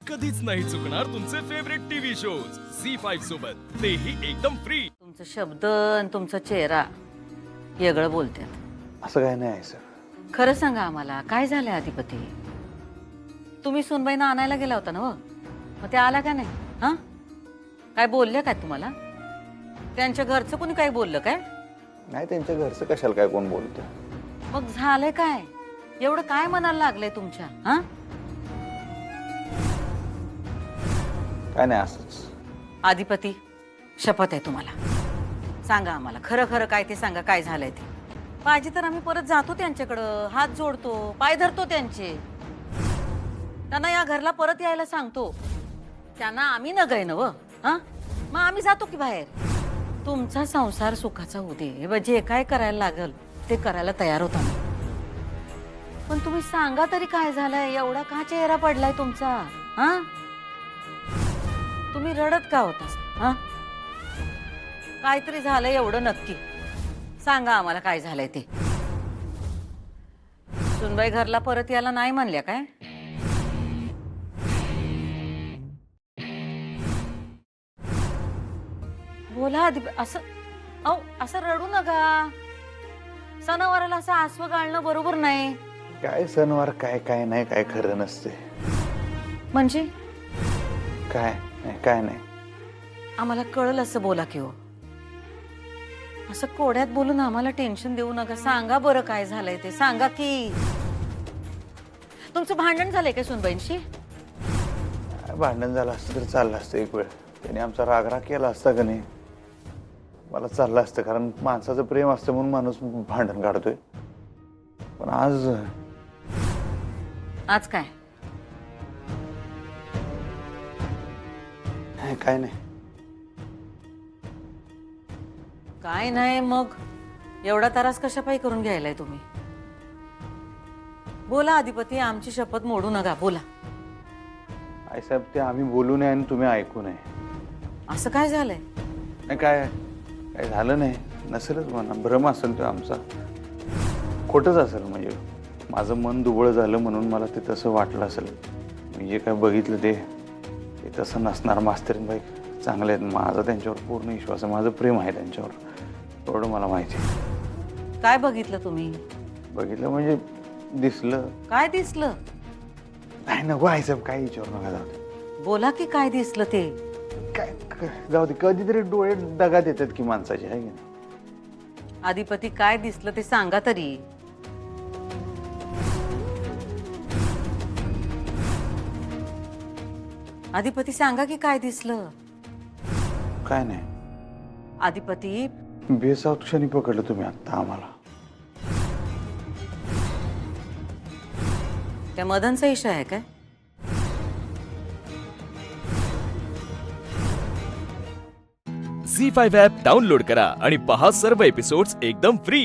कधीच नाही चुकणार तुमचे फेवरेट टीव्ही शोज झी5 सोबत, तेही एकदम फ्री। तुमचं शब्द आणि तुमचा चेहरा वेगळं बोलतात। असं काय नाही आहे सर। खरं सांगा आम्हाला, काय झालंय अधिपती? तुम्ही सुनबाईंना आणायला गेला होता ना हो? मग ते आला का नाही? हा, काय बोलले काय तुम्हाला? त्यांच्या घरचं कोणी काय बोललं काय? नाही, त्यांच्या घरचं कशाला काय कोण बोलतं? मग झालंय काय? एवढं काय मनाला लागलंय तुमच्या? हा, काय नाही, असंच। अधिपती, शपथ आहे तुम्हाला, सांगा आम्हाला खरं खरं काय ते सांगा, काय झालंय ते। पाहिजे तर आम्ही परत जातो त्यांच्याकडं, हात जोडतो, पाय धरतो त्यांचे, त्यांना या घरला परत यायला सांगतो। त्यांना आम्ही न गय नव, हा, मग आम्ही जातो की बाहेर। तुमचा संसार सुखाचा होऊ दे, जे काय करायला लागल ते करायला तयार होता मी। पण तुम्ही सांगा तरी काय झालंय? एवढा का चेहरा पडलाय तुमचा? हा, तुम्ही रडत का होता? हा, काहीतरी झालंय एवढं नक्की सांगा आम्हाला, काय झालंय ते। सुनबाई घरला परत यायला नाही म्हणल्या काय? बोला आधी, असं अहो असं रडू नका। सणावाराला असं आसवं गाळणं बरोबर नाही। काय सणवार, काय काय नाही, काय खरं नसते। म्हणजे काय नाही, काय नाही। आम्हाला कळलं असं बोला की हो। असं कोड्यात बोलून आम्हाला टेन्शन देऊ नका। सांगा बरं काय झालंय ते, सांगा की। तुमचं भांडण झालंय काय सुनबाईंशी? भांडण झालं असतं तर चाललं असतं एक वेळ, त्याने आमचा रागराग केला असता का नाही, मला चाललं असतं। कारण माणसाचं प्रेम असतं म्हणून माणूस भांडण काढतोय। पण आज आज काय? काय नाही। काय नाही मग एवढा त्रास कशापायी करून घ्यायलाय तुम्ही? बोला अधिपती, आमची शपथ मोडू नका, बोला। आई साहेब, ते आम्ही बोलू नये आणि तुम्ही ऐकू नये। असं काय झालंय? नाही, काय काय झालं नाही, नसेलच म्हणा, भ्रम असेल तो आमचा, खोटच असेल। म्हणजे माझं मन दुबळं झालं म्हणून मला ते तसं वाटलं असेल। मी जे काय बघितलं ते तसं नसणार। मास्तरीनबाई चांगले आहेत, माझा त्यांच्यावर पूर्ण विश्वास आहे, माझं प्रेम आहे त्यांच्यावर, एवढं मला माहिती आहे। काय बघितलं तुम्ही? बघितलं म्हणजे दिसलं। काय दिसलं? नाही, नको आई साहेब, काही विचारू नका, जाऊ दे। बोला की काय दिसलं ते। काय जाऊ दे, कधीतरी डोळे दगा देतात की माणसाचे, आहे की नाही? अधिपती, काय दिसलं ते सांगा तरी। अधिपती सांगा की काय दिसलं? काय नाही, अधिपती, बेसावत क्षणी पकडलं तुम्ही आता आम्हाला। त्या मदनचा इशा आहे काय? झी5 ॲप डाउनलोड करा आणि पहा सर्व एपिसोड्स एकदम फ्री।